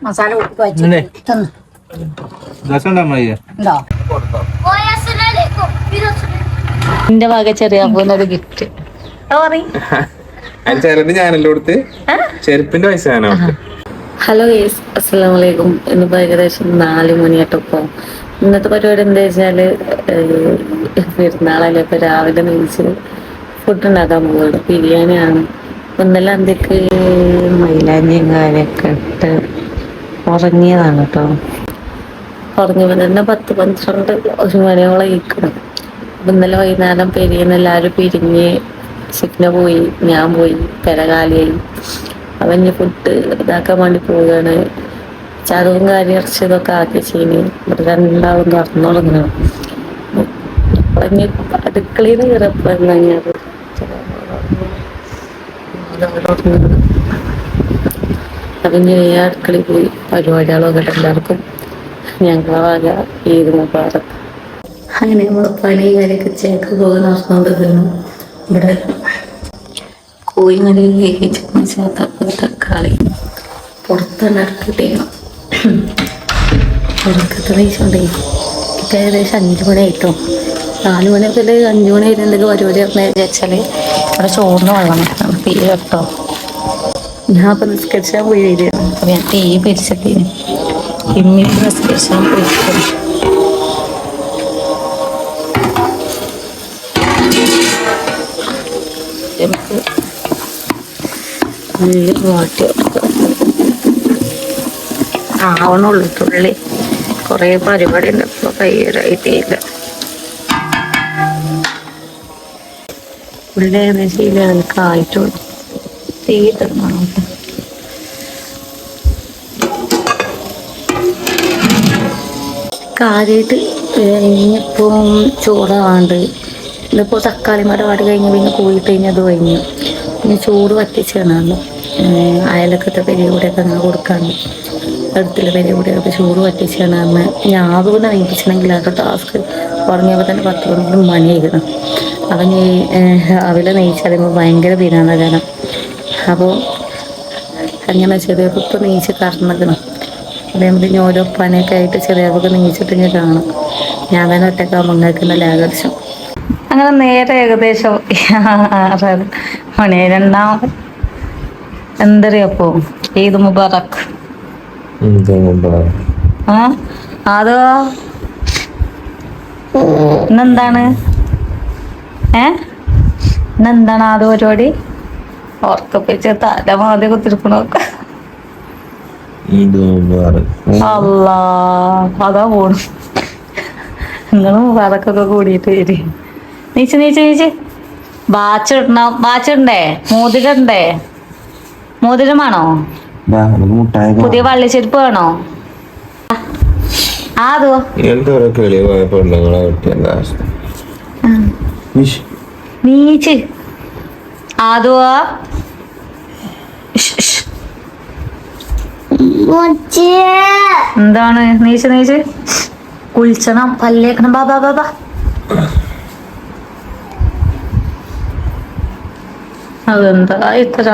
മസാല വെച്ചിട്ടുണ്ടോ? എന്റെ വക ചെറിയ ഒരു ഗിഫ്റ്റ് ചെറുത് ഞാനല്ലോ കൊടുത്ത് ചെരുപ്പിന്റെ പൈസ ഞാനോ. ഹലോ ഗൈസ്, അസ്സലാമു അലൈക്കും. ഇന്നിപ്പോൾ ഏകദേശം 4 മണിയായിട്ടപ്പോൾ ഇന്നത്തെ പരിപാടി എന്താ വെച്ചാല് പെരുന്നാളല്ലേ. ഇപ്പൊ രാവിലെ നീച്ച് ഫുഡ് ഉണ്ടാക്കാൻ പോകുന്നത് ബിരിയാണിയാണ്. ഇന്നലെ അന്തിക്ക് മൈലാഞ്ചിയും കാര്യമൊക്കെ ഇട്ട് ഉറങ്ങിയതാണ് കേട്ടോ. ഉറങ്ങിയപ്പോൾ തന്നെ 10-12 മണിയോളം ഇരിക്കണം. അപ്പം ഇന്നലെ വൈകുന്നേരം പെരിയെന്ന് എല്ലാവരും പിരിഞ്ഞ് സിഗ്ന പോയി, ഞാൻ പോയി, പെരകാലിയായി. അവൻ ഇനി ഫുഡ് ഇതാക്കാൻ വേണ്ടി പോവുകയാണ്. ചതവും കാര്യം ഇറച്ചതൊക്കെ ആക്കി ചെയ്യുന്നു. ഇവിടെ രണ്ടാളും തുറന്നു തുടങ്ങണം. അപ്പം ഇനി അടുക്കളയിൽ കയറപ്പോഴാണ് അപ്പം ഇനി അടുക്കളയിൽ പോയി പരിപാടികളൊക്കെ എല്ലാവർക്കും ഞങ്ങളെ വക ഈദ് മുബാറക്. അങ്ങനെ നമ്മൾ പണി കാര്യമൊക്കെ ചേക്ക് പോയി നടന്നുകൊണ്ടിരുന്നു. ഇവിടെ കോഴിമലയിൽ വേവിച്ച തക്കാളി പുറത്താണ് ഇറക്കിയിട്ടേക്കണം. പുറത്തൊക്കെ വെച്ചോണ്ടേ ഇപ്പം ഏകദേശം 5 മണി ആയിട്ടോ. 4 മണി മുതൽ 5 മണി വരെ എന്തൊക്കെ പരിപാടി പറഞ്ഞാൽ വെച്ചാൽ ഇവിടെ ചോറിന് വെള്ളം തീ കേട്ടോ. ഞാൻ അപ്പം നിസ്കരിച്ചാൽ പോയി വരികയാണ്. അപ്പം ഞാൻ തീ പിരിച്ചിട്ടേന് പിന്നീട് നിസ്കരിച്ചാൽ പോയിട്ട് നമുക്ക് ഉള്ളി വാട്ടി ആവണുള്ളൂ. തുള്ളി കുറേ പരിപാടി ഉണ്ട്. ഇപ്പോൾ കയ്യിലായിട്ടില്ല. ഉള്ളി ഏകദേശം ഇതിലൊക്കെ ആയിട്ടുള്ളൂ. തീ തരണം കാര്യമായിട്ട്. ഇനിയിപ്പം ചോറാണ്ട് ഇതിപ്പോൾ തക്കാളി മരം വാടി കഴിഞ്ഞ് പിന്നെ കോഴിട്ട് കഴിഞ്ഞാൽ അത് കഴിഞ്ഞു. പിന്നെ ചോറ് വറ്റിച്ചാണല്ലോ. അയലക്കത്തെ പെരിയ കൂടെയൊക്കെ അങ്ങനെ കൊടുക്കാണ്ട് അടുത്തുള്ള പെരിയ കൂടെയൊക്കെ ചോറ് വറ്റിച്ചാണ് അന്ന് ഞാവുന്ന നയിപ്പിച്ചിട്ടുണ്ടെങ്കിൽ അതൊക്കെ ടാസ്ക് ഉറങ്ങിയപ്പോൾ തന്നെ 10 മണിയായിരുന്നു. അവൻ രാവിലെ നെയ്ച്ചറിയുമ്പോൾ ഭയങ്കര പിരാന്ത കാരണം. അപ്പോൾ അങ്ങനെ ചെറിയപ്പോൾ നെയ്ച്ച് കറന്നക്കണം. അതേപോലെ ഇനി ഓരോ പണിയൊക്കെ ആയിട്ട് ചെറിയപ്പൊക്കെ നെയ്ച്ചിട്ട് ഇങ്ങനെ കാണാം. ഞാൻ തന്നെ ഒറ്റക്കാകുമ്പോൾ ഉണ്ടാക്കുന്ന ലാഘർഷം. അങ്ങനെ നേരെ ഏകദേശം 6 മണി. രണ്ടാമത് എന്തറിയപ്പോ ഈദ് മുബാറക്. അതോ ഇന്നെന്താണ് ഇന്നെന്താണ് ആദ്യ പരിപാടി? ഓർക്കപ്പിച്ച് തല മാതി കുത്തിരിക്കണൊക്കെ. അല്ലാ അതാ പോണു. നിങ്ങളും മുബാറക്കൊക്കെ കൂടിയിട്ട് വരി. നീച്ച് ബാച്ചിടണം. ബാച്ചിടണ്ടേ? മോതിരണ്ടേ? മോതിരമാണോ? പുതിയ വള്ളിച്ചെരുപ്പ് വേണോ? അതോ നീച്ച് അതോ എന്താണ്? നീച്ച് കുളിച്ചണം, പല്ലേക്കണം. ബാബാ അതെന്താ ഇത്ര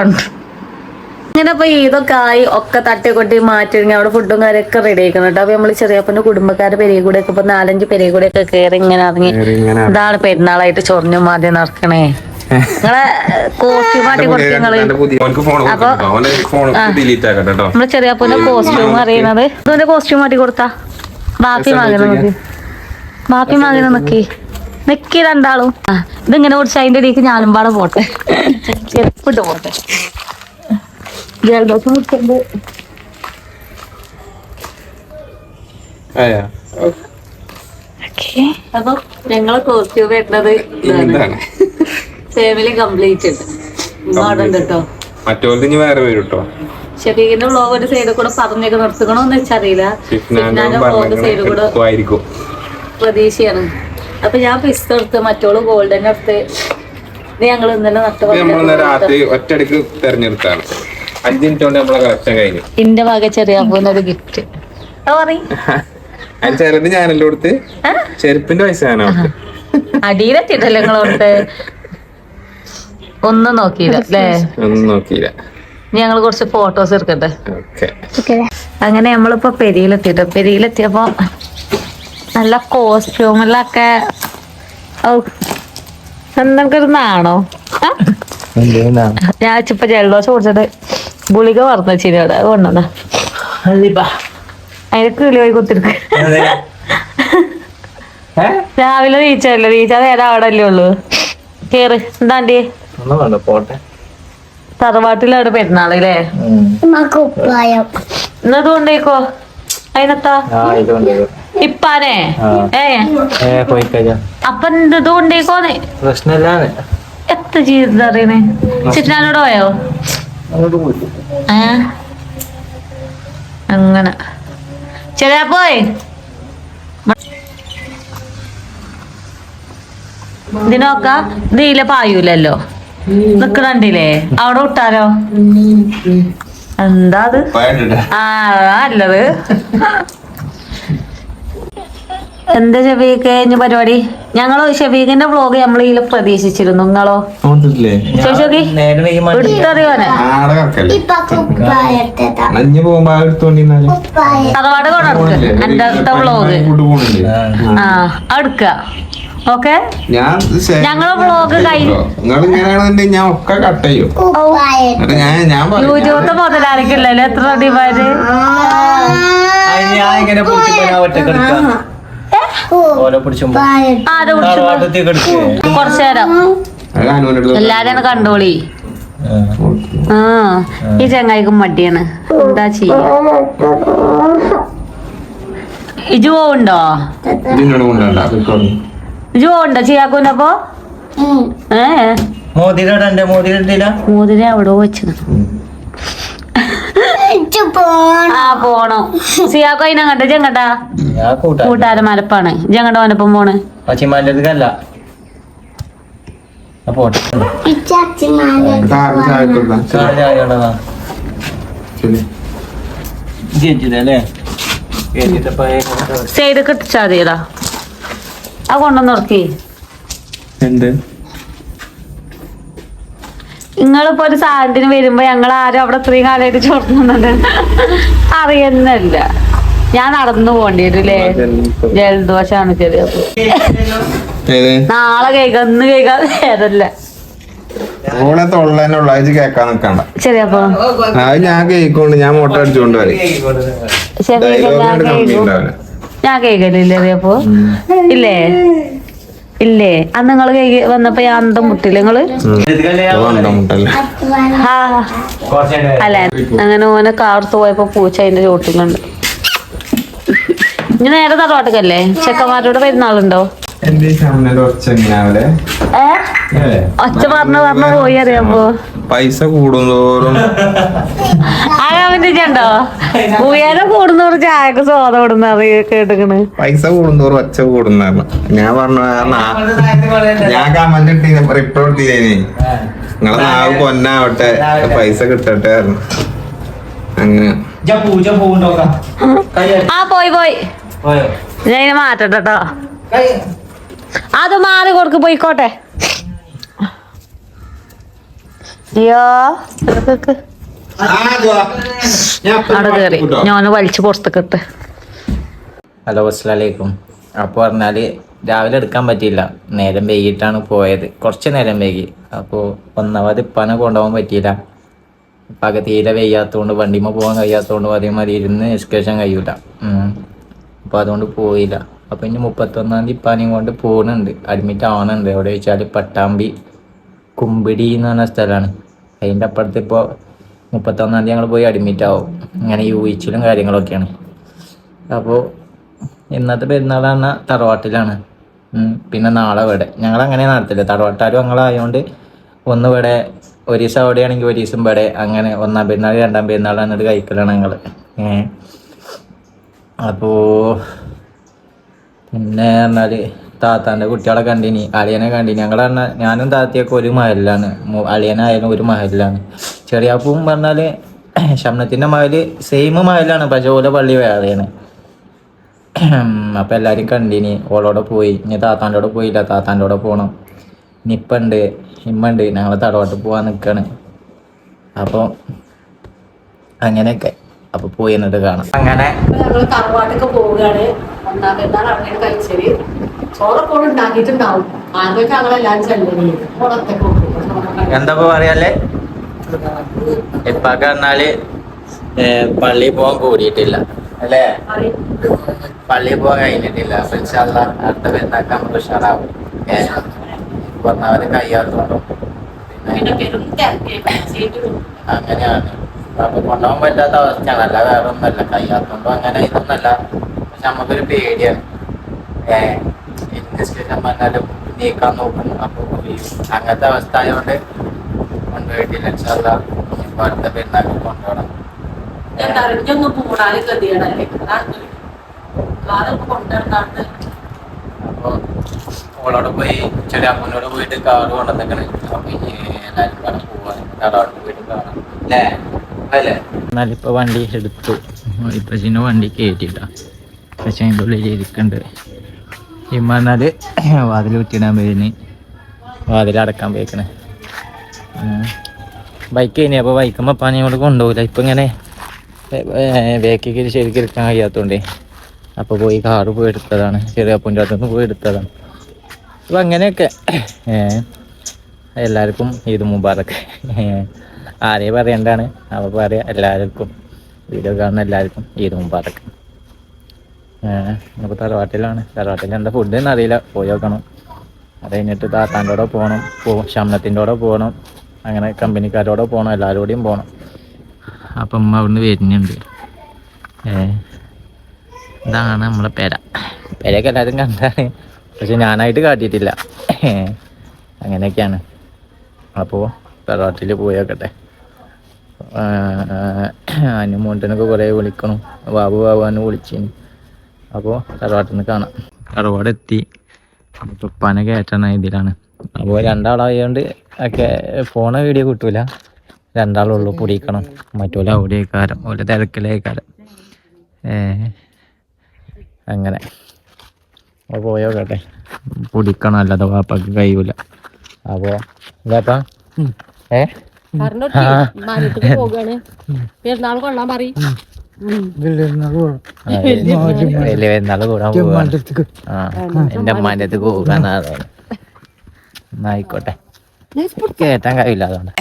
ഇങ്ങനെ. ഇപ്പൊ ഇതൊക്കെ ആയി ഒക്കെ തട്ടിക്കൊട്ടി മാറ്റി അവിടെ ഫുഡും കാര്യമൊക്കെ റെഡി ആക്കണം കേട്ടോ. അപ്പൊ നമ്മള് ചെറിയപ്പന്റെ കുടുംബക്കാരുടെ പെരിയ കൂടെ ഒക്കെ ഇപ്പൊ 4-5 പെരിയ കൂടെ ഒക്കെ കയറി ഇങ്ങനെ ഇറങ്ങി. ഇതാണ് പെരുന്നാളായിട്ട് ചൊറിഞ്ഞു മാതി നടക്കണേ. നിങ്ങളെ കോസ്റ്റ്യൂം മാറ്റി കൊടുത്തു നിങ്ങള്. അപ്പൊ നമ്മള് ചെറിയപ്പന്റെ കോസ്റ്റ്യൂം അറിയണത് ഇതിന്റെ കോസ്റ്റ്യൂം മാറ്റി കൊടുത്താ ബാപ്പി വാങ്ങുന്ന നിക്കി രണ്ടാളും. ഇതിങ്ങനെ കുടിച്ച് അതിന്റെ ഇടയ്ക്ക് ഞാനും പാടെ പോട്ടെ, ചെരുപ്പിട്ട് പോട്ടെ. ജലദോഷം കുടിച്ചുണ്ട്. അപ്പൊ ഞങ്ങളെ കോസ്റ്റ്യൂം വരുന്നത് ഫാമിലി കംപ്ലീറ്റ് ഉണ്ട് കേട്ടോ. ഷെഫീഖിന്റെ വ്ളോഗ് ഒരു സൈഡിൽ കൂടെ പറഞ്ഞൊക്കെ നിർത്തുകണോന്ന് വെച്ചറിയില്ല. വ്ളോഗ് സൈഡിൽ കൂടെ പ്രതീക്ഷയാണ്. അപ്പൊ ഞാൻ പിസ്ത എടുത്ത് മറ്റോള് ഗോൾഡൻ എടുത്ത് ഞങ്ങൾ ഇന്നലെ ഒറ്റയടിക്ക് തെരഞ്ഞെടുത്താണ്. 5 മിനിറ്റ് കൊണ്ട് നമ്മളെ കളക്ഷൻ കഴിഞ്ഞു. എന്റെ വക ചെറിയ ഒരു ഗിഫ്റ്റ് ചെറുത് ഞാനല്ലോ കൊടുത്ത് ചെരുപ്പിന്റെ പൈസ ഞാനോ. അടിയിലെത്തിട്ടല്ലേ നിങ്ങളോട്ട് ഒന്നും നോക്കിയില്ല അല്ലേ? ഒന്നും നോക്കിയില്ല. ഞങ്ങൾ കുറച്ച് ഫോട്ടോസ് എടുക്കട്ടെ. ഓക്കെ. അങ്ങനെ നമ്മളിപ്പോ പെരിയിലെത്തിയപ്പോ നല്ല കോസ്റ്റ്യൂമിലൊക്കെ എന്തൊക്കെ നാണോ ഞാൻ ഇപ്പൊ ജലദോഷം കുടിച്ചിട്ട് ഗുളിക മറന്നു വെച്ചിന് അവിടെ കൊണ്ടുവന്ന അതിന് കിളി പോയി കുത്തിരിക്ക. രാവിലെ റീച്ചാ നേരം അവിടെ അല്ലേ ഉള്ളു. കേറ് എന്താണ്ടി തറവാട്ടിലാണ് പെരുന്നാളല്ലേ. ഇന്നത് കൊണ്ടേക്കോ അതിനത്താ ഇപ്പാനെ അപ്പൊ ഇത് കൊണ്ടേക്കോന്ന് എത്ര ജീവിതം അറിയണേ. ചിറ്റാനോട് പോയോ? അങ്ങനെ ചെറിയ പോയി ഇതിനൊക്കെ ഇതിലെ പായൂലല്ലോ നിക്കണണ്ടില്ലേ അവിടെ വിട്ടാലോ. എന്താ അത് നല്ലത്. എന്താ ഷെഫീക്ക് ഇനി പരിപാടി? ഞങ്ങളോ ഷെഫീഖിന്റെ വ്ളോഗ് നമ്മൾ ഇതിൽ പ്രതീക്ഷിച്ചിരുന്നു. നിങ്ങളോ എടുത്തറിയോനെ തറവാട് കൊണ്ടെടുക്ക എന്റെ അടുത്ത വ്ളോഗ് അടുക്ക. ഓക്കെ ഞങ്ങളെ വ്ളോഗ് യൂട്യൂബത്തെ മുതലാളിക്കില്ലല്ലോ എത്ര ഡിമാൻഡ്. കൊറച്ചേരം എല്ലാരും കണ്ടോളി. ഈ ചങ്ങായിക്കും മടിയാണ്. എന്താ ചെയ്യാ? ഇജു പോവുണ്ടോ? ഇജു പോവുണ്ടോ ചെയ്യാക്കൂനപ്പോ? മോതിര എവിടോ വെച്ചത്. പോണോ സിയാക്കോ അതിനങ്ങട്ടെ ചെങ്ങട്ടാ കൂട്ടാര മലപ്പാണ് ജങ്ങട്ട മലപ്പം പോണ്. ചെയ്ത് കിട്ടിച്ചാ മതിയടാ. ആ കൊണ്ടൊന്ന് ഉറക്കി. നിങ്ങളിപ്പോ ഒരു സാധനത്തിന് വരുമ്പോ ഞങ്ങൾ ആരും അവിടെ ഇത്രയും കാലമായിട്ട് ചോർന്നുണ്ട് അറിയുന്നല്ല. ഞാൻ നടന്നു പോണ്ടി വരൂല്ലേ. ജലദോഷാണ് ചെറിയ നാളെ കേൾക്കാം ഇന്ന് കേൾക്കാൻ നേരല്ല. ചെറിയപ്പോ ഞാൻ കേൾക്കൊണ്ട് ഞാൻ മോട്ട അടിച്ചോണ്ട് വരും. ഞാൻ കേൾക്കലില്ലേ അറിയപ്പോ ഇല്ലേ ഇല്ലേ അന്ന് നിങ്ങള് വന്നപ്പോ ഞാൻ അന്തം മുട്ടില്ല നിങ്ങള് അല്ലെ. അങ്ങനെ ഓനെ കാർത്ത് പോയപ്പോ പൂച്ച അതിന്റെ ചോട്ടിലുണ്ട്. ഇനി നേരെ തറവാട്ടക്കല്ലേ ചെക്കന്മാരോട് പെരുന്നാളുണ്ടോ? ഒച്ച പറഞ്ഞു പോയി അറിയാപ്പോ പൈസ കൂടുന്തോറും ഉണ്ടോ ഉയരം കൂടുന്നോറും ചായക്ക് സോദ കൊടുന്ന കേട്ടിക്കണ്. പൈസ കൂടുന്തോറും ഒച്ച കൂടുന്ന ഞാൻ പറഞ്ഞു. ഞാൻ കമന്റ് ഇട്ടീനെ റിപ്ലൈ കൊടുത്തീനേ നിങ്ങളെ നാവ് പൊന്നാവട്ടെ പൈസ കിട്ടട്ടെ അങ്ങനെ. പോയി ഞാൻ ഇതിനെ മാറ്റട്ടോ. അത് മാറി കൊടുക്ക് പോയിക്കോട്ടെ. അയ്യോ അവിടെ കേറി ഞാന് വലിച്ചു പുറത്തേക്ക് ഇട്ട്. ഹലോ അസ്സലാമലൈക്കും. അപ്പോൾ പറഞ്ഞാൽ രാവിലെ എടുക്കാൻ പറ്റിയില്ല, നേരം വൈകിട്ടാണ് പോയത്. കുറച്ച് നേരം വൈകി. അപ്പോൾ ഒന്നാമത് ഇപ്പാനെ കൊണ്ടുപോകാൻ പറ്റിയില്ല. ഇപ്പൊക്കെ തീരെ വയ്യാത്തതുകൊണ്ട് വണ്ടിമ്മ പോകാൻ കഴിയാത്തതുകൊണ്ട് അതേമാതിരി ഇരുന്ന് എക്സ്കേഷൻ കഴിയൂല. അപ്പോൾ അതുകൊണ്ട് പോയില്ല. അപ്പോൾ ഇനി 31-ാം തീയതി ഇപ്പാനെയും കൊണ്ട് പോകുന്നുണ്ട്. അഡ്മിറ്റ് ആവുന്നുണ്ട്. എവിടെ വെച്ചാൽ പട്ടാമ്പി കുമ്പിടി എന്ന് പറഞ്ഞ സ്ഥലമാണ്. അതിൻ്റെ അപ്പുറത്ത് ഇപ്പോൾ 31-ാം തീയതി ഞങ്ങൾ പോയി അഡ്മിറ്റ് ആവും. ഇങ്ങനെ യൂയിച്ചിലും കാര്യങ്ങളൊക്കെയാണ്. അപ്പോൾ ഇന്നത്തെ പെരുന്നാൾ പറഞ്ഞാൽ തറവാട്ടിലാണ്. പിന്നെ നാളെ ഇവിടെ ഞങ്ങളങ്ങനെ നടത്തില്ല. തറവാട്ടാരും ഞങ്ങളായതുകൊണ്ട് ഒന്ന് ഇവിടെ ഒരു ദിവസം അവിടെയാണെങ്കിൽ ഒരു ദിവസം ഇവിടെ അങ്ങനെ 1-ാം പെരുന്നാൾ 2-ാം പെരുന്നാൾ എന്നിട്ട് കഴിക്കലാണ് ഞങ്ങൾ. അപ്പോൾ പിന്നെ പറഞ്ഞാൽ താത്താൻ്റെ കുട്ടികളെ കണ്ടിനി, അളിയനെ കണ്ടിനി. ഞങ്ങൾ പറഞ്ഞാൽ ഞാനും താത്തയൊക്കെ ഒരു മഹലിലാണ്, അളിയനായാലും ഒരു മഹലിലാണ്. ചെറിയാപ്പും പറഞ്ഞാൽ ശമനത്തിൻ്റെ മഹൽ സെയിം മഹലാണ്, പക്ഷേ ഓല പള്ളി വേറെയാണ്. അപ്പം എല്ലാവരും കണ്ടിനി. ഓളോടെ പോയി. ഇനി താത്താൻ്റെ കൂടെ പോയില്ല, താത്താൻ്റെ കൂടെ പോകണം. ഇനിയിപ്പുണ്ട് ഇമ്മുണ്ട്. ഞങ്ങൾ തറവാട്ട് പോകാൻ നിൽക്കുകയാണ്. അപ്പോൾ അങ്ങനെയൊക്കെ. അപ്പൊ പോയി എന്നിട്ട് കാണാം. അങ്ങനെ ഞങ്ങള് തറവാട്ടൊക്കെ പോവുകയാണ്. ഒന്നാം പെരുന്നാൾ അങ്ങനെ കഴിച്ചത് ചോറൊക്കെ ഉണ്ടാക്കിയിട്ടുണ്ടാവും. ആദ്യമൊക്കെ ഞങ്ങളെല്ലാരും ചെല്ലണേ പുറത്തൊക്കെ എന്താ പറയാല്ലേ, ഇപ്പൊക്കെ പറഞ്ഞാല് പള്ളിയിൽ പോകാൻ കൂടിയിട്ടില്ല അല്ലേ, പള്ളിയിൽ പോകാൻ കഴിഞ്ഞിട്ടില്ല. അപ്പൊ ഇൻഷാ അല്ലാ അടുത്ത പെരുന്നാൾക്ക് നമുക്ക് ഉഷാറാവും. പറഞ്ഞവര് കയ്യാത്തോണ്ടും പിന്നെ പെരും തിരക്കേക്കും. അങ്ങനെയാണ്. അപ്പൊ കൊണ്ടുപോകാൻ പറ്റാത്ത അവസ്ഥയാണ്. അല്ല വേറെ ഒന്നല്ല, കയ്യാത്തോണ്ടും അങ്ങനെ ഇതൊന്നല്ല. പക്ഷെ നമുക്കൊരു പേടിയാണ്. ഇൻവെസ്റ്റിഗേഷൻ പറഞ്ഞാലും നീക്കാൻ നോക്കും, അപ്പൊ അങ്ങനത്തെ അവസ്ഥ ആയതുകൊണ്ട് കൊണ്ടുപോയിട്ടില്ല. ഇൻഷാ അല്ലാ ഇപ്പൊ അടുത്ത പെരുന്നാൾക്ക് കൊണ്ടുപോകണം. ഇതൊന്നും കൂടാനും ഗതിയാണല്ലേ, അതൊക്കെ കൊണ്ടുവരുന്നാണ്ട്. അപ്പൊ ഓളോട് പോയി ചെറിയ അമ്മനോട് പോയിട്ട് കാറ് കൊണ്ടുവന്നേക്കണേ. അപ്പൊ ഇനി എല്ലാരും കൂടെ പോവാൻ തറവാട് പോയിട്ട് കാണാം അല്ലേ അല്ലേ. എന്നാലിപ്പോ വണ്ടി എടുത്തു. ഇപ്പൊ വണ്ടി കയറ്റിട്ടാ. പക്ഷെ അതിൻ്റെ ഉള്ളിൽ ഇരിക്കുന്നുണ്ട്. ഇമ്മാന്നാല് വാതിൽ കുറ്റിയിടാൻ പോയിന്, വാതിലടക്കാൻ പോയിക്കണേ. ബൈക്ക് കഴിഞ്ഞ അപ്പോൾ ബൈക്കുമ്പോൾ പനിയോട് കൊണ്ടുപോകില്ല. ഇപ്പം ഇങ്ങനെ ബേക്കിൽ ശരിക്കും എടുക്കാൻ കഴിയാത്തതുകൊണ്ടേ അപ്പോൾ പോയി കാറ് പോയി എടുത്തതാണ്. ചെറിയ അപ്പൻ്റെ അടുത്തുനിന്ന് പോയി എടുത്തതാണ്. അപ്പോൾ അങ്ങനെയൊക്കെ എല്ലാവർക്കും ഈദ് മുബാറക്ക്. ആരെയും പറയേണ്ടതാണ്, അപ്പോൾ പറയാം എല്ലാവർക്കും, വീഡിയോ കാണുന്ന എല്ലാവർക്കും ഈദ് മുബാറക്ക്. അപ്പോൾ തറവാട്ടിലാണ്. തറവാട്ടിൽ എന്താ ഫുഡ് എന്ന് അറിയില്ല, പോയി നോക്കണം. അത് കഴിഞ്ഞിട്ട് താത്താൻ്റെ കൂടെ പോകണം, ഷംനത്തിൻ്റെ കൂടെ പോകണം, അങ്ങനെ കമ്പനിക്കാരോടെ പോകണം, എല്ലാവരോടെയും പോകണം. അപ്പം അമ്മ അവിടുന്ന് വരുന്നുണ്ട്. ഇതാണ് നമ്മളെ പെരയൊക്കെ എല്ലാവരും കണ്ടാണ്, പക്ഷെ ഞാനായിട്ട് കാട്ടിയിട്ടില്ല. അങ്ങനെയൊക്കെയാണ്. അപ്പോൾ തറവാട്ടിൽ പോയോക്കട്ടെ. അനുമോണ്ടനൊക്കെ കുറേ വിളിക്കണം, ബാബു ബാബുവിനെ വിളിച്ചിന്. അപ്പോൾ തറവാട്ടിൽ നിന്ന് കാണാം. തറവാടെത്തി. അപ്പോൾ പന കയറ്റണ ഇതിലാണ്. അപ്പോൾ രണ്ടാളായതുകൊണ്ട് ഒക്കെ ഫോണ് വീഡിയോ കിട്ടൂല. രണ്ടാളുള്ളൂ, പൊടിക്കണം. മറ്റോല അവിടെ കാരം, ഓല തിരക്കിലേ കാരം. അങ്ങനെ അപ്പോൾ പോയോക്കട്ടെ. പൊടിക്കണം, അല്ലാതെ വാപ്പാക്ക് കഴിയൂല. അപ്പോൾ ഇതാപ്പാ പെരുന്നാൾ കൊള്ളാൻ പറയും. വലിയ പെരുന്നാൾ കൂടാൻ പോവാ. എന്റെ അമ്മാൻ്റെ അടുത്ത് പോകാനാണ്. ആയിക്കോട്ടെ, കേറ്റാൻ കഴിയില്ല അതുകൊണ്ട്.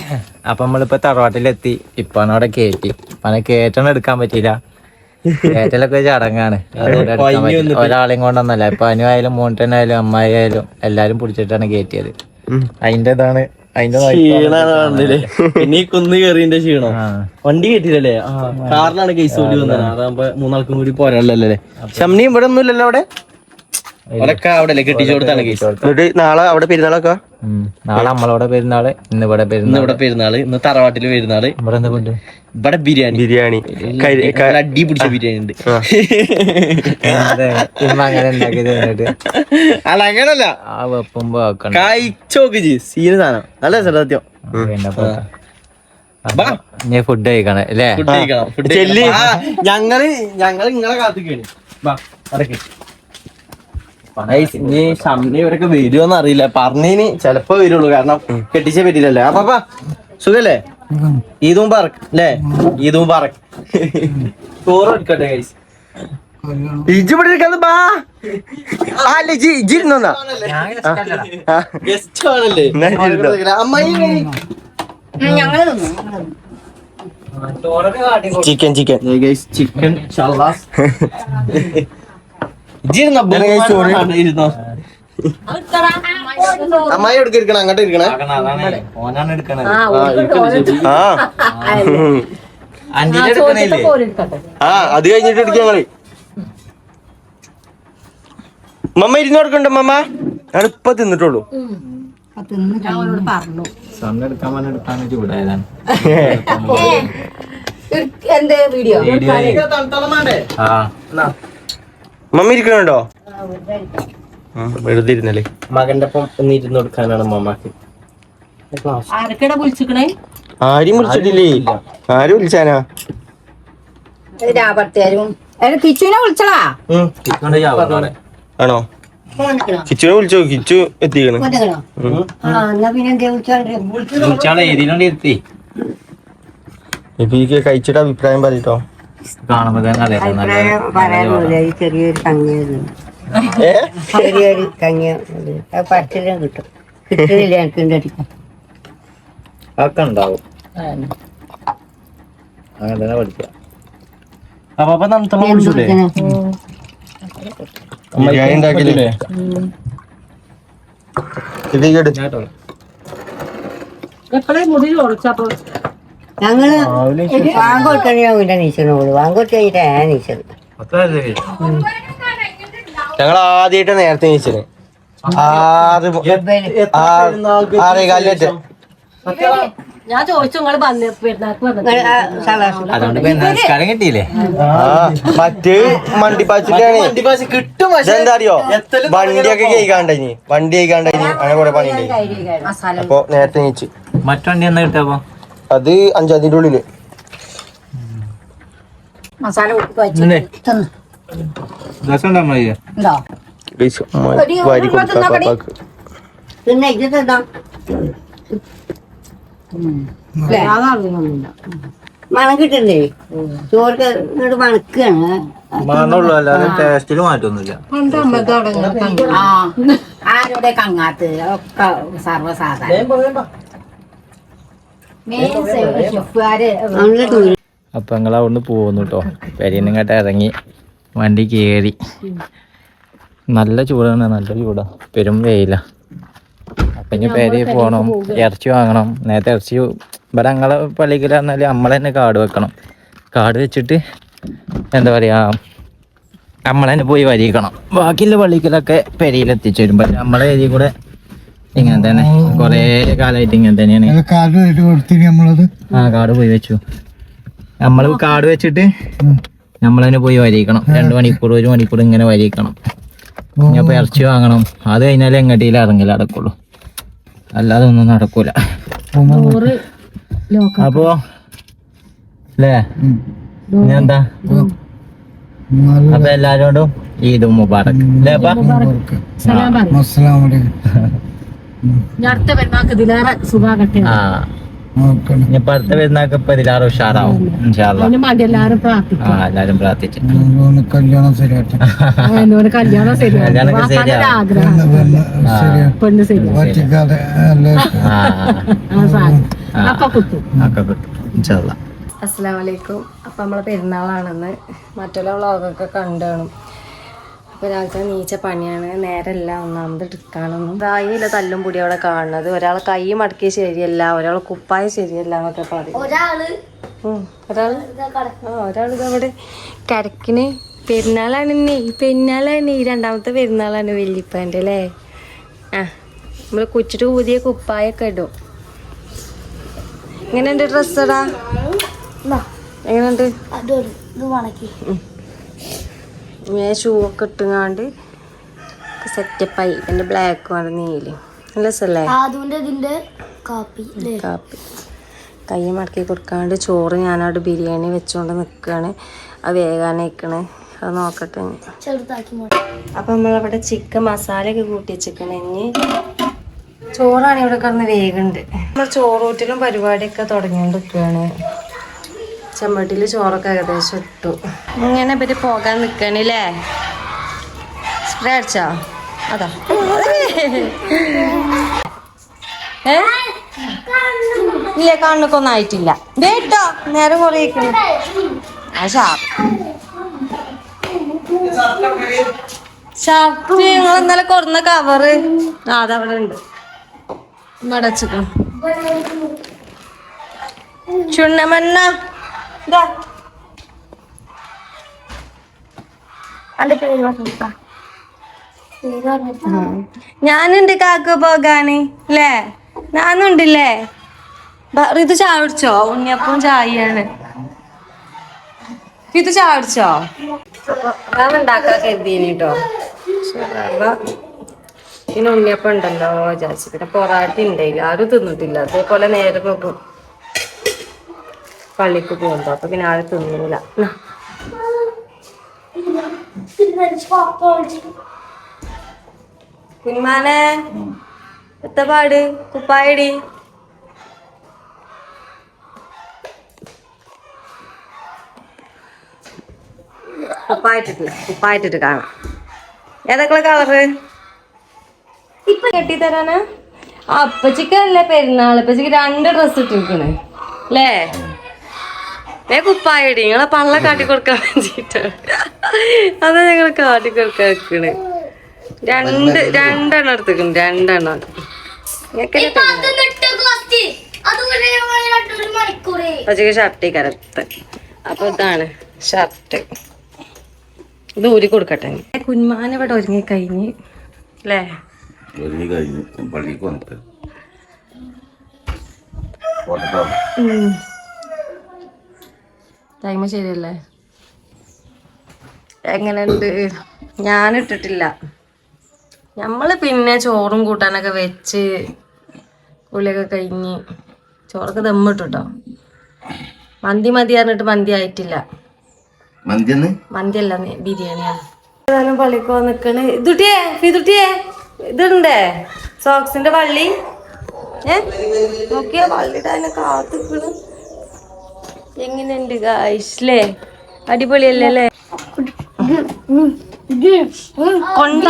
അപ്പൊ നമ്മളിപ്പോ തറവാട്ടിലെത്തി. ഇപ്പാണ് അവിടെ കയറ്റി. പന കയറ്റണം എടുക്കാൻ പറ്റിയില്ല. കയറ്റലൊക്കെ ചടങ്ങാണ്. ഒരാളെയും കൊണ്ടൊന്നല്ല. ഇപ്പൊ അനുവായാലും മോണ്ടനായാലും അമ്മായി ആയാലും എല്ലാരും പിടിച്ചിട്ടാണ് കയറ്റിയത്. അതിന്റെ ഇതാണ്, അതിന്റെ പിന്നെ കുന്ന് കയറിന്റെ ക്ഷീണം. വണ്ടി കയറ്റില്ലല്ലേ, കാറിലാണ് കേസ് കൂടി വന്നത്. അതാകുമ്പോ മൂന്നാൾക്കും കൂടി പോരാളല്ലേ. ഷംനിയും ഇവിടെ ഒന്നും ഇല്ലല്ലോ, അവിടെ അവരൊക്കെ അവിടെ അല്ലേ കെട്ടിച്ചു കൊടുത്താണ് കേസ്. എന്നിട്ട് നാളെ അവിടെ പെരുന്നാളൊക്കെ, നാളെ നമ്മളവിടെ പെരുന്നാള്, ഇന്ന് ഇവിടെ പെരുന്നാള്, ഇന്ന് തറവാട്ടില് പെരുന്നാള്. ഇവിടെ ബിരിയാണി അടി പിടിച്ച ബിരിയാണി ഉണ്ട്. അങ്ങനെ ഉണ്ടാക്കിയത് അല്ല അങ്ങനല്ല, ആ വെപ്പുമ്പോ കഴിച്ചോക്ക് സീന് സാധനം നല്ല സത്യം. ഞാൻ ഫുഡ് കഴിക്കണം അല്ലേ, ഫുഡ് കഴിക്കണം. ഞങ്ങള് നിങ്ങളെ കാത്തിക്കാണ്. ഇനി ഷംനി ഇവരൊക്കെ വരുമോന്ന് അറിയില്ല. പറഞ്ഞതിന് ചെലപ്പോ വരുള്ളൂ, കാരണം കെട്ടിച്ചേ പറ്റില്ലല്ലേ. അപ്പാ സുഖല്ലേ, ഈദ് മുബാറക്ക് അല്ലേ, ഈദ് മുബാറക്ക്. ചോറ് എടുക്കട്ടെ ഗൈസ്. ഇജ്ജ് ഇവിടെ ഇരിക്കാതെ ബാ. അല്ല ഇജ്ജ് ഇരുന്നോന്നാ, ഗസ്റ്റ് ആണല്ലേ. അമ്മായി ചിക്കൻ ചിക്കൻ ഷല്ലാസ്. അമ്മായി എടുക്ക ഇരിക്കണം, അങ്ങോട്ട് ഇരിക്കണേ. അത് കഴിഞ്ഞിട്ട് എടുക്ക ഞങ്ങള്. മമ്മ ഇരുന്ന് കൊടുക്കണ്ട. മമ്മ ഞാൻ ഇപ്പൊ തിന്നിട്ടുള്ളൂ. മമ്മ ഇരിക്കണുണ്ടോ? വെറുതെ ഇരുന്നല്ലേ. മകന്റെ ഒപ്പം ഒന്ന് ഇരുന്ന് കൊടുക്കാനാണ് മമ്മക്ക്. ആരും വിളിച്ചിട്ടില്ലേ? ആരും വിളിച്ചാനാ? കിച്ചുവിനെ വിളിച്ചടാ. ആണോ? കിച്ചുനെ വിളിച്ചോ? കിച്ചു എത്തിക്കണ്. എബിക്ക് കഴിച്ചിട്ട് അഭിപ്രായം പറയട്ടോ. കാണുമ്പോ തന്നെ അറിയാം നല്ല പറയാനൊന്നുമില്ല. ഈ ചെറിയൊരു കങ്ങിയത് ചെറിയൊരു കങ്ങിയ അത് പറിച്ചിലും കിട്ടും. കിട്ടുന്നില്ല എനിക്ക് അടിക്കും. അതൊക്കെ ഉണ്ടാവും. അങ്ങനെ തന്നെ പഠിക്കാം. അപ്പൊ നനത്തമ്മ കുടിച്ചൂലേ? ബിരിയാണി ഉണ്ടാക്കിയില്ലേ? എപ്പോഴേ മുടി ഒളിച്ചപ്പോ ഞങ്ങള് വാങ്ങോട്ടാണ് ഞാൻ വീട്ടിൽ നീച്ചോളൂ. വാങ്ങോട്ട് കഴിഞ്ഞിട്ടാ ഞാൻ നീച്ചത്. ഞങ്ങൾ ആദ്യമായിട്ട് നേരത്തെ നീച്ചത് 6:15 ഞാൻ ചോദിച്ചു നിങ്ങള് പെരുന്നാൾക്ക് വന്നത് അതുകൊണ്ട് നമസ്കാരം കിട്ടിയില്ലേ? മറ്റേ മണ്ടിപ്പാച്ചിലാണ്. എന്താ അറിയോ, വണ്ടിയൊക്കെ കഴിക്കാണ്ടായി. അങ്ങനെ കുറെ പണി ഉണ്ടായി. അപ്പൊ നേരത്തെ നീച്ച്. മറ്റു വണ്ടി എന്നാ കിട്ടപ്പോ? അത് 5-ാം തീയതി ഉള്ളില്. മസാല രസം വാരി കൊടുക്കാം. പിന്നെ ഇതെന്താ മണം കിട്ടണ്ടേ? ചോർക്ക് ഇങ്ങോട്ട് മണക്കാണ്. മണമുള്ളൂ, അല്ലാതെ ടേസ്റ്റില് മാറ്റൊന്നുമില്ല. ആരുടെ കങ്ങാത്ത് ഒക്കെ സർവ്വസാധാരണ. അപ്പൊ ഞങ്ങൾ അവിടുന്ന് പോകുന്നു കേട്ടോ. പെരീന്ന് ഇങ്ങോട്ട് ഇറങ്ങി വണ്ടി കയറി. നല്ല ചൂടാണ്, നല്ല ചൂടാ, പെരും വെയില. അപ്പൊ ഇനി പെരി പോകണം, ഇറച്ചി വാങ്ങണം. നേരത്തെ ഇറച്ചി ഇവിടെ ഞങ്ങളെ പള്ളിക്കൽ പറഞ്ഞാൽ നമ്മൾ തന്നെ കാട് വെക്കണം. കാട് വെച്ചിട്ട് എന്താ പറയാ, നമ്മൾ തന്നെ പോയി വരിക്കണം. ബാക്കിയുള്ള പള്ളിക്കലൊക്കെ പെരിയിലെത്തിച്ചു വരും. പക്ഷെ നമ്മളെ ഏരിയ കൂടെ ഇങ്ങനെ തന്നെ കൊറേ കാലമായിട്ട് ഇങ്ങനെ തന്നെയാണ്. കാട് പോയി വെച്ചു. നമ്മള് കാട് വെച്ചിട്ട് നമ്മളതിനെ പോയി വരിക്കണം. 2 മണിക്കൂർ 1 മണിക്കൂർ ഇങ്ങനെ വരിക്കണം. ഇനിയപ്പോ ഇറച്ചി വാങ്ങണം. അത് കഴിഞ്ഞാലേ എങ്ങോട്ടേലും ഇറങ്ങില്ല നടക്കുള്ളൂ, അല്ലാതെ ഒന്നും നടക്കൂല. അപ്പോ അല്ലേ എന്താ? അപ്പൊ എല്ലാരോടും ഈദ് മുബാറക് അല്ലേ? അടുത്ത പെരുന്നാൾക്ക് ഇതിലേറെ സുഖാകട്ടെ. ഇനിയിപ്പോ അടുത്ത പെരുന്നാൾക്ക് ഇപ്പൊ ഇതിലാറ് ഉഷാറാവും ഇൻഷാല്ലാ. എല്ലാരും പ്രാർത്ഥിക്കും. എല്ലാരും പ്രാർത്ഥിച്ചു. കല്യാണം ശരിയാട്ടെ. കല്യാണം ശരിയാണ്. ആഗ്രഹം പെണ്ണ് ശരിയാ. അപ്പൊ കുത്തും. ഇൻഷാല്ലാ. അസ്സലാമലൈക്കും. അപ്പം നമ്മളെ പെരുന്നാളാണെന്ന് മറ്റുള്ള വ്ളോഗൊക്കെ കണ്ടുകാണും. അപ്പോൾ രാവിലത്തെ നീച്ച പണിയാണ്, നേരമല്ല ഒന്നാമത് എടുക്കാനൊന്നും. ഇതായില്ല തല്ലും പൊടി അവിടെ കാണുന്നത്. ഒരാളെ കൈ മടക്കി ശരിയല്ല, ഒരാളെ കുപ്പായ ശരിയല്ല എന്നൊക്കെ പറയും. ഒരാളിതവിടെ കിടക്കിന്. പെരുന്നാളാണ് ഈ രണ്ടാമത്തെ പെരുന്നാളാണ് വല്യപ്പാൻ്റെ അല്ലേ? ആ, നമ്മൾ കുച്ചിട്ട് പുതിയ കുപ്പായൊക്കെ ഇടും. എങ്ങനെയുണ്ട് ഡ്രസ്സടാ? എങ്ങനെയുണ്ട്? ഷൂ ഒക്കെ ഇട്ടുങ്ങാണ്ട് സെറ്റപ്പായി. എൻ്റെ ബ്ലാക്ക് ആണ് നീല്. നല്ല രസമല്ലേ? കാപ്പി കൈ മടക്കി കൊടുക്കാണ്ട് ചോറ് ഞാനവിടെ ബിരിയാണി വെച്ചുകൊണ്ട് നിൽക്കുകയാണ്. അത് വേഗാനയക്കണേ, അത് നോക്കട്ടെ. അപ്പം നമ്മളവിടെ ചിക്കൻ മസാലയൊക്കെ കൂട്ടി വെച്ചിരിക്കണേ. ഇനി ചോറാണ് ഇവിടെ കിടന്ന് വേഗുണ്ട്. നമ്മൾ ചോറൂറ്റിലും പരിപാടിയൊക്കെ തുടങ്ങിയോണ്ട് നിൽക്കുകയാണ്. ചെമ്പട്ടിയിൽ ചോറൊക്കെ ഏകദേശം ഇട്ടു. ഇങ്ങനെ ഇവര് പോകാൻ നിൽക്കണില്ലേ? സ്പ്രേ അടിച്ചോ? അതാ ഇല്ലേ, കണ്ണൊക്കെ ഒന്നും ആയിട്ടില്ല. കേട്ടോ, നേരം കുറേ ഷർട്ട് നിങ്ങൾ ഇന്നലെ കൊടുന്ന കവറ് അതവിടെ ഉണ്ട്. മടച്ചിട്ടോ ചുണ്ണമണ്ണ. ഞാനുണ്ട് കാക്ക പോകാന് അല്ലേ? ഞാനുണ്ടല്ലേ? ഇത് ചായ കുടിച്ചോ? ഉണ്ണിയപ്പം ചായയാണ്. ഇത് ചായ കുടിച്ചോ? റവ ഉണ്ടാക്കാൻ കരുതിന് കേട്ടോ. പിന്നെ ഉണ്ണിയപ്പം ഉണ്ടല്ലോ വിചാരിച്ചു. പിന്നെ പൊറാട്ടി ഉണ്ടായില്ല, ആരും തിന്നിട്ടില്ല. അതേപോലെ നേരെ നോക്കും പള്ളിക്ക് പോകുമ്പോ, അപ്പൊ പിന്നെ ആരും തിന്നില്ല. കുഞ്ഞുമാനെ എത്ത പാട്? കുപ്പായടി കുപ്പായിട്ടിട്ട് കാണാം. ഏതൊക്കെ കളറ് ഇപ്പൊ കെട്ടിത്തരാനാ? അപ്പച്ചിക്കല്ലേ പെരുന്നാൾ, അപ്പച്ചിക്ക് 2 ഡ്രസ് ഇട്ടിരിക്കണേ അല്ലേ? കുപ്പായടി നിങ്ങളെ പള്ള കാട്ടി കൊടുക്കാൻ വേണ്ടിട്ടാണ്. അതാ ഞങ്ങൾ കാട്ടി കൊടുക്കാൻ വെക്കണ്. 2 എടുത്തിക്കണ്. 2 അപ്പച്ചിക്ക് ഷർട്ട് കരത്ത്. അപ്പൊ ഇതാണ് ഷർട്ട്. ഇത് ഊരി കൊടുക്കട്ടെ. കുഞ്ഞുമാൻ ഇവിടെ ഒരുങ്ങി കഴിഞ്ഞ് അല്ലേ? ടൈം ശരിയല്ലേ? എങ്ങനെയുണ്ട്? ഞാനിട്ടിട്ടില്ല. നമ്മള് പിന്നെ ചോറും കൂട്ടാനൊക്കെ വെച്ച് കുളിയൊക്കെ കഴിഞ്ഞ് ചോറൊക്കെ ദമ്മിട്ടോ. മന്തി പറഞ്ഞിട്ട് മന്തി ആയിട്ടില്ല. മന്തി അല്ല, ബിരിയാണിയാണ്. ഏതായാലും പള്ളിക്കോ നിക്കണ്. ഇതുട്ടിയേ ഇതുണ്ടേ സോക്സിന്റെ വള്ളി. നോക്കിയാ വള്ളിയുടെ അതിനെ കാത്തിക്കണ്. എങ്ങനെയുണ്ട് ഗായ്സ്ലേ? അടിപൊളിയല്ലേ അല്ലേ? കൊണ്ട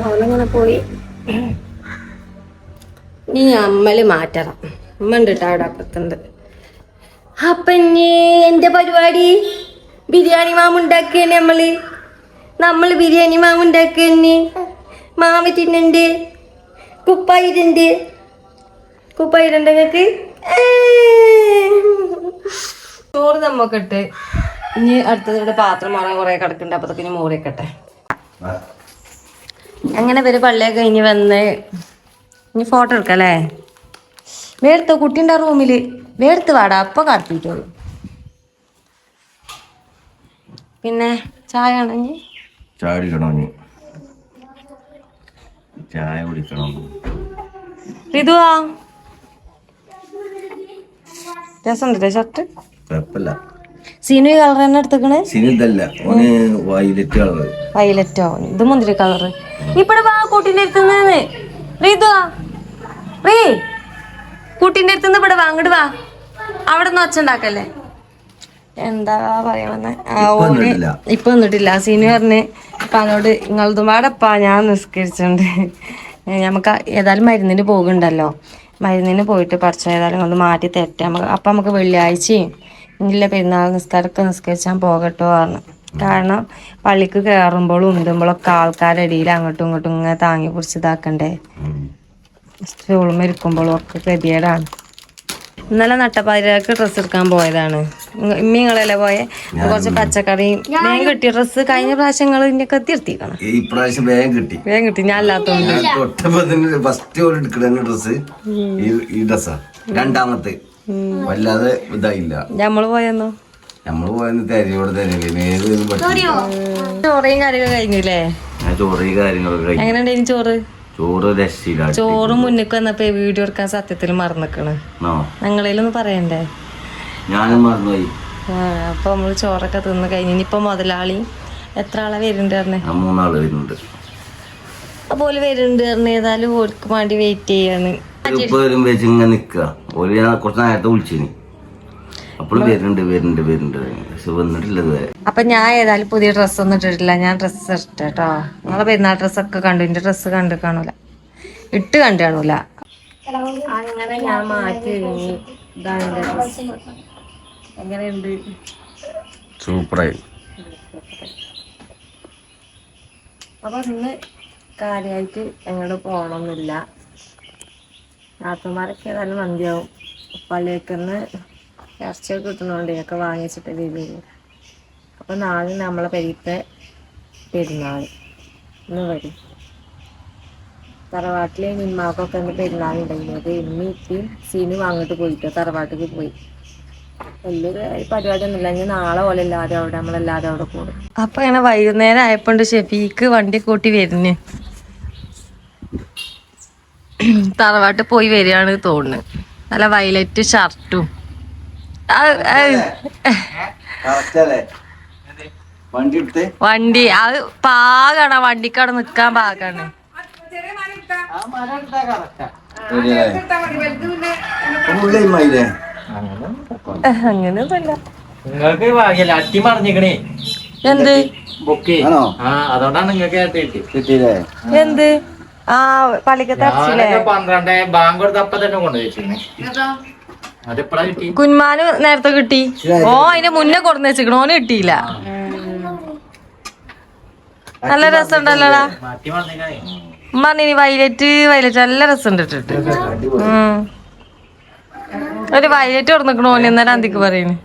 അവളങ്ങനെ പോയി. ഈ അമ്മല് മാറ്റണം. അമ്മ ഉണ്ട് കേട്ടോ അവിടെ അപ്പുറത്തുണ്ട്. അപ്പൊ ഇനി എന്റെ പരിപാടി ബിരിയാണി മാമുണ്ടാക്കിയന്നെ. നമ്മള് ബിരിയാണി മാമുണ്ടാക്കിയന്നെ. മാമി തിന്നണ്ട്. കുപ്പായിരണ്ട് നിങ്ങൾക്ക് ചോറ് നമ്മൊക്കെ ഇട്ട് ഇനി അടുത്തത് ഇവിടെ പാത്രം മാറാൻ കുറെ കിടക്കുന്നുണ്ട്. അപ്പത്തൊക്കെ ഇനി മൂറിയൊക്കെ. അങ്ങനെ പേര് പള്ളിയൊക്കെ കഴിഞ്ഞ് വന്ന് ഇനി ഫോട്ടോ എടുക്കല്ലേ? വേർത്ത് കുട്ടീൻ്റെ റൂമില് വേർത്ത് വാടാ. അപ്പൊ കാട്ടിട്ടോളൂ. പിന്നെ ചായ ആണെങ്കിൽ ചായ കുടിക്കണം. ഇതുവാ രസമുണ്ട് ഷർട്ട്. കുഴപ്പമില്ല. സീനു ഈ കളർ തന്നെ എടുത്തേക്കണേ. വയലറ്റോ? ഇത് മുന്തിരി കളറ്. ഇപ്പഴ വാ കൂട്ടിന്റെ അടുത്തുനിന്ന്. റീതുവാ കൂട്ടിന്റെ അടുത്തുനിന്ന് ഇവിടെ വാ. അങ്ങോട്ട് വാ. അവിടെ നിന്ന് ഒച്ച ഉണ്ടാക്കല്ലേ? എന്താ പറയാൻ വന്നെ? ഇപ്പൊ വന്നിട്ടില്ല. സീനു പറഞ്ഞ് അപ്പൊ അതോട് നിങ്ങളതും പാടപ്പാ ഞാൻ നിസ്കരിച്ചിട്ടുണ്ട്. നമുക്ക് ഏതായാലും മരുന്നിന് പോകുന്നുണ്ടല്ലോ. മരുന്നിന് പോയിട്ട് പഠിച്ച ഏതായാലും ഒന്ന് മാറ്റി തെറ്റ. അപ്പം നമുക്ക് വെള്ളിയാഴ്ചയും ഇല്ല പെരുന്നാൾ നിസ്കാരമൊക്കെ നിസ്കരിച്ചാൽ പോകട്ടോ പറഞ്ഞു. കാരണം പള്ളിക്ക് കയറുമ്പോഴും ഉന്തുമ്പോഴൊക്കെ ആൾക്കാരുടെ ഇടയിൽ അങ്ങോട്ടും ഇങ്ങോട്ടും ഇങ്ങനെ താങ്ങി പിടിച്ച് ഇതാക്കണ്ടേ. സ്റ്റൂളും ഇരിക്കുമ്പോഴും ഒക്കെ ഗതികേടാണ്. ഇന്നലെ നട്ടപ്പാതിരാക്ക് ഡ്രസ്സ് എടുക്കാൻ പോയതാണ്. ഇമ്മങ്ങളല്ലേ പോയെ? കുറച്ച് പച്ചക്കറിയും വേഗം കിട്ടിയ ഡ്രസ്സ് കഴിഞ്ഞ പ്രാവശ്യങ്ങൾ ഇന്നൊക്കെ എത്തിർത്തിക്കണം. വേഗം കിട്ടി. ഞാൻ അല്ലാത്തോണ്ട് രണ്ടാമത്തെ വല്ലാതെ ഇതായില്ല. നമ്മള് പോയെന്നോ? നമ്മള് പോയെന്ന് ചോറയും കാര്യമൊക്കെ കഴിഞ്ഞില്ലേ? എങ്ങനെയുണ്ടായിരുന്നു ചോറ്? ചോറ് മുന്നിക്ക് വന്നപ്പോ വീഡിയോ എടുക്കാൻ സത്യത്തിൽ മറന്നിക്കണ്. ഞങ്ങളേലൊന്ന് പറയണ്ടേ? ഞാനും മറന്നുപോയി. അപ്പൊ നമ്മള് ചോറൊക്കെ തിന്ന് കഴിഞ്ഞ് ഇനിയിപ്പൊ മുതലാളി എത്ര ആളെ വരുന്നുണ്ട് പറഞ്ഞേ? 3 ആള് വരുന്നുണ്ട്. അതുപോലെ വരുന്നുണ്ട് പറഞ്ഞ. ഏതായാലും ഓർക്ക് വേണ്ടി വെയിറ്റ് ചെയ്യാണ്. കുറച്ച് നേരത്തെ വിളിച്ചിനി. അപ്പോഴും വരുന്നുണ്ട് പക്ഷെ വന്നിട്ടില്ല ഇതുവരെ. അപ്പൊ ഞാൻ ഏതായാലും പുതിയ ഡ്രസ്സ് ഒന്നും ഇട്ടിട്ടില്ല. ഞാൻ ഡ്രസ്സ് ഇട്ടോ. നിങ്ങളെ പെരുന്നാൾ ഡ്രസ്സൊക്കെ കണ്ടു. എന്റെ ഡ്രസ്സ് കണ്ടു കാണൂല, ഇട്ട് കണ്ടു കാണൂല. അങ്ങനെ ഞാൻ മാറ്റി കഴിഞ്ഞ് ഇതാണ് എന്റെ ഡ്രസ്സ്. എങ്ങനെയുണ്ട്? സൂപ്പറായി. അപ്പൊ ഇന്ന് കാര്യമായിട്ട് എങ്ങോട്ട് പോകണമെന്നില്ല. നാത്തുമാരൊക്കെ ഏതായാലും മന്തിയാവും. പള്ളിയേക്കുന്ന് ഇറച്ചിയൊക്കെ കിട്ടുന്നതുകൊണ്ട് ഒക്കെ വാങ്ങിച്ചിട്ട് രീതിയിൽ. അപ്പൊ നാളെ നമ്മളെ പെരീത്തെ പെരുന്നാൾ ഇന്ന് വരും. തറവാട്ടിലെ നിമ്മാക്കൊക്കെ ഒന്ന് പെരുന്നാളുണ്ടായിരുന്നത്. ഇമ്മി ഇപ്പം സീനു അങ്ങോട്ട് പോയിട്ട് തറവാട്ടിലേക്ക് പോയി. വലിയൊരു പരിപാടിയൊന്നുമില്ല. ഇനി നാളെ പോലെ എല്ലാവരും അവിടെ നമ്മളെല്ലാവരും അവിടെ കൂടും. അപ്പൊ ഇങ്ങനെ വൈകുന്നേരം ആയപ്പോണ്ട് ഷെഫീക്ക് വണ്ടി കൂട്ടി വരുന്നു. തറവാട്ടിൽ പോയി വരികയാണ് തോന്നുന്നു. നല്ല വയലറ്റ് ഷർട്ടും വണ്ടി എടുത്ത് വണ്ടി അത് പാകാണ് വണ്ടിക്കവിടെ നിക്കാൻ പാകാണ്. അങ്ങനെയൊന്നുമില്ല. നിങ്ങൾക്ക് ഭാഗ്യല്ല അട്ടി മറിഞ്ഞിക്കണേ എന്ത് ബുക്ക് അതുകൊണ്ടാണ് നിങ്ങൾക്ക് കിട്ടിയില്ലേ? എന്ത് ആ പള്ളിക്കത്തെ അച്ഛല്ലേ 12 ബാങ്ക് കൊടുത്ത് അപ്പൊ തന്നെ കൊണ്ടുവച്ചിരുന്നേ. അതെപ്പോഴാ കിട്ടി? കുഞ്ഞുമാന് നേരത്തെ കിട്ടി. ഓ അതിന്റെ മുന്നേ കൊടുന്ന് വെച്ചിക്കണ ഓന് കിട്ടിയില്ല. നല്ല രസമുണ്ടല്ലോടാ. മാറ്റി മറിഞ്ഞിക്കണേ. പറഞ്ഞിനി വൈലറ്റ് നല്ല രസമുണ്ട് ഇട്ടിട്ട്. ഒരു വൈലറ്റ് കൊടുന്നിക്കണ ഓന് എന്നേരം അന്തിക്ക് പറയുന്നു.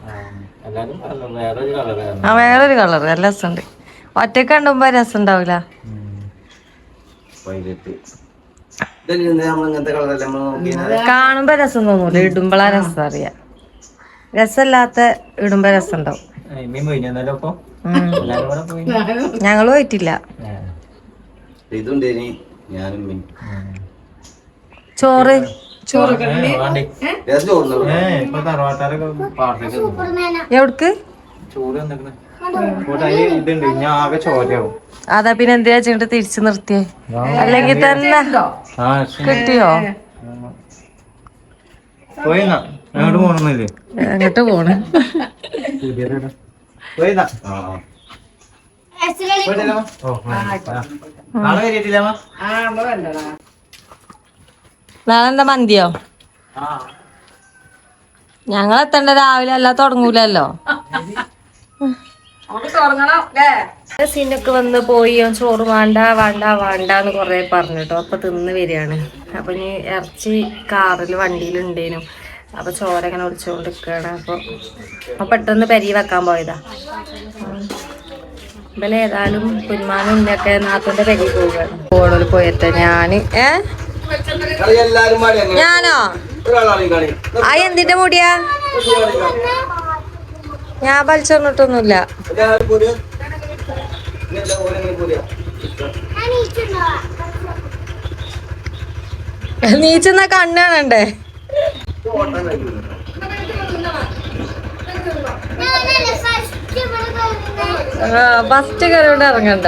എല്ലാരും വേറൊരു കളറാണ്. ആ വേറൊരു കളർ നല്ല രസമുണ്ട്. ഒറ്റക്ക് കണ്ടുമ്പോ രസം ഉണ്ടാവൂല. നമ്മളിങ്ങനത്തെ കളറല്ലേ നമ്മൾ നോക്കി കാണുമ്പോ രസം തോന്നൂല, ഇടുമ്പോളാ രസം അറിയാം. രസമില്ലാത്ത ഇടുമ്പോ രസം ഉണ്ടാവും. ഞങ്ങള് പോയിട്ടില്ല. ഇതുണ്ടേനി ഞാനും ചോറ് എവിടക്ക് ഇതുണ്ട് ഞാൻ ആകെ ചോരയാവും. അതാ പിന്നെ എന്തിനാ വെച്ചിട്ട് തിരിച്ചു നിർത്തിയേ? അല്ലെങ്കിൽ തന്നെ കിട്ടിയോ? പോയിന്നാ അങ്ങോട്ട് പോണെന്നില്ലേ? എങ്ങോട്ട് പോണ്? പോയിന്നാ നാളെ വരിട്ടില്ല. നാളെ എന്താ മന്തിയോ? ഞങ്ങളെത്തണ്ട രാവിലെ അല്ല തുടങ്ങൂലല്ലോ. സീനൊക്കെ വന്ന് പോയി ചോറ് വേണ്ട വേണ്ട വേണ്ടാന്ന് കൊറേ പറഞ്ഞിട്ടോ. അപ്പൊ തിന്ന് വരികയാണ്. അപ്പൊ ഇനി ഇറച്ചി കാറിൽ വണ്ടിയിലുണ്ടേനും. അപ്പൊ ചോര ഇങ്ങനെ ഒടിച്ചുകൊണ്ടിരിക്കുകയാണ്. അപ്പൊ പെട്ടെന്ന് പെരി വെക്കാൻ പോയതാ. ഇവലെ ഏതായാലും കുഞ്ഞുമാനും ഉണ്ണയൊക്കെ നാത്തൂന്റെ പെരി പോവുകയാണ്. ഓടോല് പോയിട്ട് ഞാനോ ആ എന്തിന്റെ മുടിയാ? ഞാൻ വലിച്ചെറിഞ്ഞിട്ടൊന്നുമില്ല. നീച്ചെന്നാ കണ്ണാണണ്ടേ? ഫസ്റ്റ് കയറി ഇറങ്ങണ്ട.